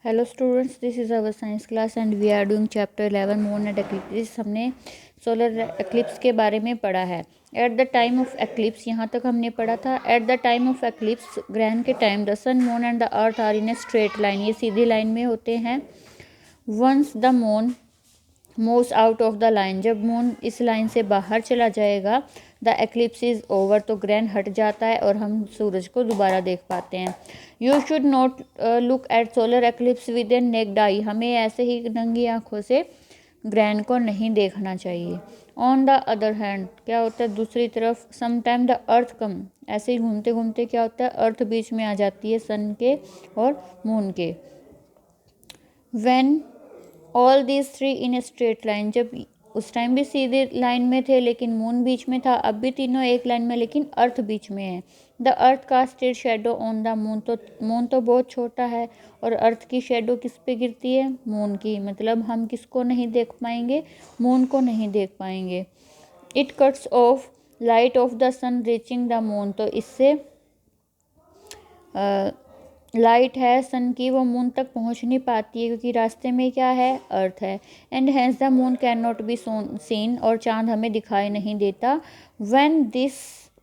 Hello students, this is our science class and we are doing chapter 11 moon and eclipse. हमने solar eclipse के बारे में पढ़ा है। At the time of eclipse, यहाँ तक हमने पढ़ा था। At the time of eclipse, ग्रहण के time, the sun, moon and the earth are in a straight line, ये सीधी लाइन में होते हैं। Once the moon moves out of the line, जब मून इस लाइन से बाहर चला जाएगा, द एक्लिप्स इज ओवर, तो ग्रहण हट जाता है और हम सूरज को दोबारा देख पाते हैं। You should not look at solar eclipse with A necked आई, हमें ऐसे ही नंगी आंखों से ग्रहण को नहीं देखना चाहिए। ऑन द अदर हैंड, क्या होता है दूसरी तरफ, समटाइम द अर्थ कम, ऐसे ही घूमते घूमते क्या होता है, अर्थ बीच में आ जाती है सन के और मून के। When all these three in a straight line, जब उस टाइम भी सीधे लाइन में थे लेकिन मून बीच में था, अब भी तीनों एक लाइन में लेकिन अर्थ बीच में है। The earth casted shadow on the moon, तो मून तो बहुत छोटा है और अर्थ की शेडो किस पे गिरती है, मून की, मतलब हम किसको नहीं देख पाएंगे, मून को नहीं देख पाएंगे। It cuts off light of the sun reaching the moon, तो इससे लाइट है सन की, वो मून तक पहुंच नहीं पाती है क्योंकि रास्ते में क्या है, अर्थ है। And hence the moon can not be seen, और चांद हमें दिखाई नहीं देता। व्हेन दिस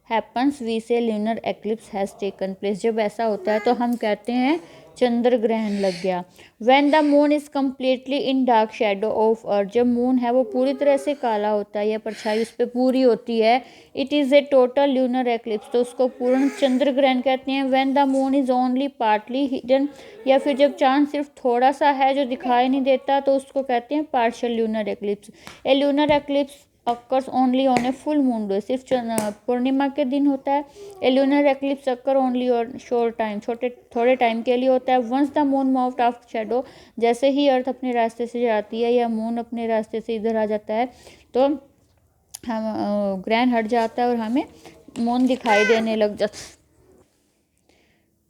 हैपन्स वी से lunar eclipse has taken place, जब ऐसा होता है तो हम कहते हैं चंद्र ग्रहण लग गया। When the moon is completely in dark shadow of earth, जब मून है वो पूरी तरह से काला होता है या परछाई उस पर पूरी होती है, it is a total lunar eclipse, तो उसको पूर्ण चंद्र ग्रहण कहते हैं। When the moon is only partly hidden, या फिर जब चांद सिर्फ थोड़ा सा है जो दिखाई नहीं देता, तो उसको कहते हैं partial lunar eclipse. A lunar eclipse occurs only on a full moon day, सिर्फ पूर्णिमा के दिन होता है। A lunar eclipse occur only और शॉर्ट टाइम, थोड़े टाइम के लिए होता है। Once the moon moved after shadow, जैसे ही अर्थ अपने रास्ते से जाती है या मून अपने रास्ते से इधर आ जाता है तो हम ग्रहण हट जाता है और हमें मून दिखाई देने लग जाता।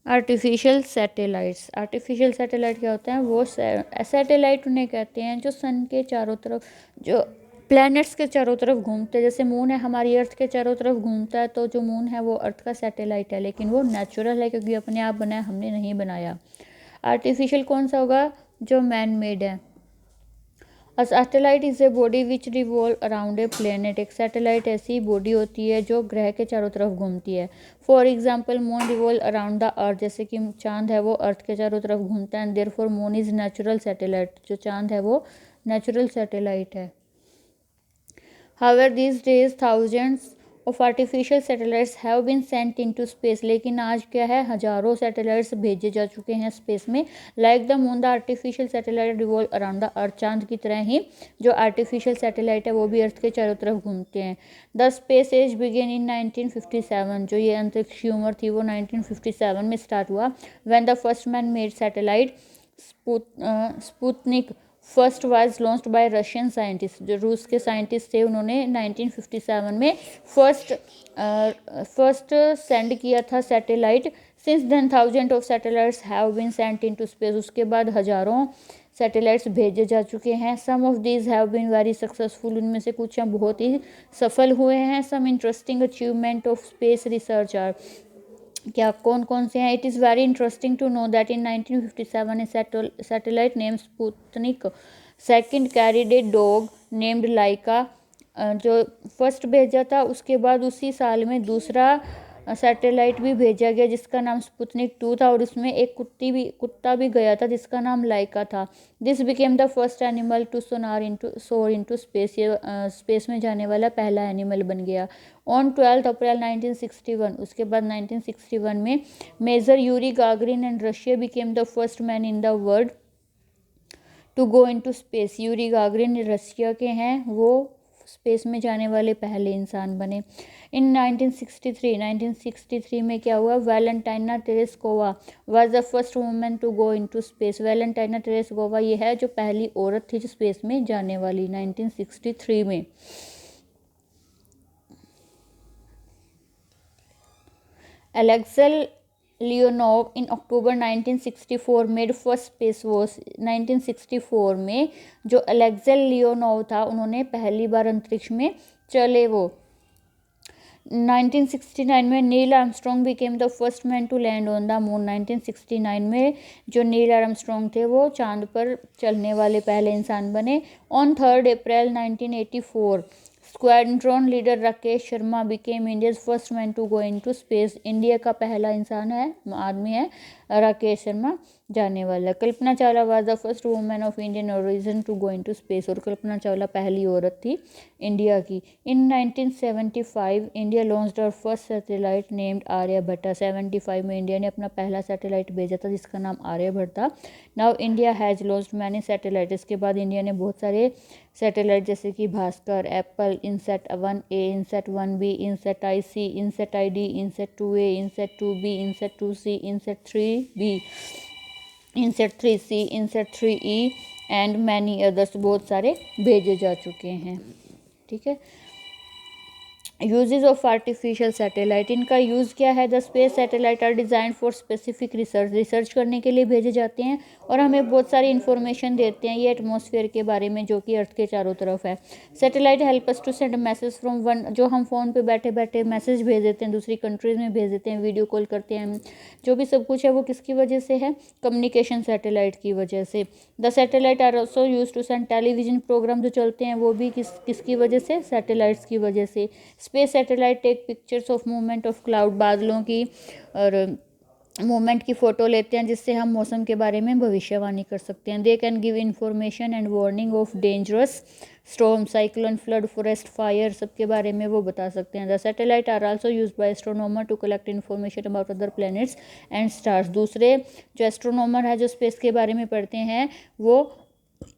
आर्टिफिशियल सैटेलाइट्स, आर्टिफिशियल सैटेलाइट क्या होते हैं, वो सैटेलाइट उन्हें कहते हैं जो सन के चारों तरफ, जो प्लैनेट्स के चारों तरफ घूमते हैं। जैसे मून है हमारी अर्थ के चारों तरफ घूमता है, तो जो मून है वो अर्थ का सैटेलाइट है, लेकिन वो नेचुरल है क्योंकि अपने आप बनाया, हमने नहीं बनाया। आर्टिफिशियल कौन सा होगा, जो मैन मेड है। A satellite is a body which revolve around a planet, एक सैटेलाइट ऐसी बॉडी होती है जो ग्रह के चारों तरफ घूमती है। For example moon revolve around the earth, जैसे कि चांद है वो अर्थ के चारों तरफ घूमता है, and therefore moon is natural satellite, जो चांद है वो नेचुरल सैटेलाइट है। However, these days thousands of artificial satellites have been sent into space, लेकिन आज क्या है, हजारों सैटेलाइट्स भेजे जा चुके हैं स्पेस में। Like the moon the artificial satellite revolve around the earth, चांद की तरह ही जो आर्टिफिशियल सैटेलाइट है वो भी अर्थ के चारों तरफ घूमते हैं। The space as began in 1957, जो ये अंतरिक्ष की उम्र थी वो 1957 में स्टार्ट हुआ। When the first man made satellite Sputnik first was launched by Russian scientist, जो रूस के साइंटिस्ट थे उन्होंने 1957 में फर्स्ट सेंड किया था satellite. Since then thousand of satellites have been sent into space, उसके बाद हजारों सैटेलाइट्स भेजे जा चुके हैं। Some of these have been very successful, उनमें से कुछ बहुत ही सफल हुए हैं। Some interesting achievement of space research are, क्या कौन कौन से हैं। It is very interesting to know that in 1957 a satellite name Sputnik second carried a dog named Laika, जो फर्स्ट भेजा था, उसके बाद उसी साल में दूसरा सैटेलाइट भी भेजा गया जिसका नाम स्पुतनिक 2 था, और उसमें एक कुत्ता भी गया था जिसका नाम लाइका था। This became the first animal to soar into space, ये स्पेस में जाने वाला पहला एनिमल बन गया। ऑन 12 अप्रैल 1961, उसके बाद 1961 में major Yuri Gagarin and Russia became the first man in the world to go into space, Yuri Gagarin Russia के हैं, वो स्पेस में जाने वाले पहले इंसान बने। इन 1963 में क्या हुआ, Valentina Tereshkova was the first woman to go into space. Valentina Tereshkova ये है जो पहली औरत थी जो स्पेस में जाने वाली 1963 में। एलेक्सेल लियोनोव इन अक्टूबर 1964 मेड फर्स्ट स्पेस वॉक। 1964 में जो अलेक्सेल लियोनोव था उन्होंने पहली बार अंतरिक्ष में चले वो। 1969 में Neil Armstrong became the first man to land on the moon. 1969 में जो नील आर्मस्ट्रॉन्ग थे वो चांद पर चलने वाले पहले इंसान बने। On 3 April 1984 squadron leader Rakesh Sharma became India's first man to go into space. India का पहला इंसान है, आदमी है राकेश शर्मा जाने वाला। Kalpana Chawla was the first woman of Indian origin to go into space. और कल्पना चावला पहली औरत थी इंडिया की। In 1975 India launched our first satellite named Aryabhata. 75 में इंडिया ने अपना पहला सैटेलाइट भेजा था जिसका नाम आर्यभट्ट था। Now India has launched many satellite. इसके बाद इंडिया ने बहुत सारे सैटेलाइट जैसे कि Bhaskara, APPLE, INSAT 1A, INSAT 1B, INSAT IC, INSAT ID, INSAT 2A, INSAT 2B, INSAT 2C, INSAT 3B, INSAT 3C, INSAT 3E and many others बहुत सारे भेजे जा चुके हैं। ठीक है। यूजेज ऑफ आर्टिफिशियल सैटेलाइट, इनका यूज़ क्या है? The space satellite are design for specific research. Research करने के लिए भेजे जाते हैं और हमें बहुत सारी इन्फॉर्मेशन देते हैं ये एटमॉस्फेयर के बारे में जो कि अर्थ के चारों तरफ है। Satellite help us to send message from one, जो हम फ़ोन पे बैठे बैठे मैसेज भेज देते हैं, दूसरी कंट्रीज़ में भेज देते हैं, वीडियो कॉल करते हैं, जो भी सब कुछ है वो किसकी वजह से है? कम्युनिकेशन सैटेलाइट की वजह से। The satellite are also use to send television program जो चलते हैं वो भी किसकी वजह से? सैटेलाइट्स की वजह से। Space satellite take pictures of movement of cloud, बादलों की और मूवमेंट की फ़ोटो लेते हैं जिससे हम मौसम के बारे में भविष्यवाणी कर सकते हैं। They can give information and warning of dangerous storm, cyclone, flood, forest fire, सबके बारे में वो बता सकते हैं। The satellite are also use by astronomer to collect information about other planets and stars. दूसरे जो एस्ट्रोनॉमर है जो स्पेस के बारे में पढ़ते हैं वो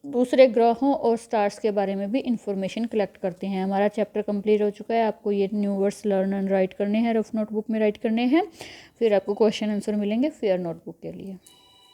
दूसरे ग्रहों और स्टार्स के बारे में भी इंफॉर्मेशन कलेक्ट करते हैं। हमारा चैप्टर कंप्लीट हो चुका है। आपको ये new words learn and right करने हैं, रफ नोटबुक में राइट करने हैं, फिर आपको क्वेश्चन आंसर मिलेंगे फेयर नोटबुक के लिए।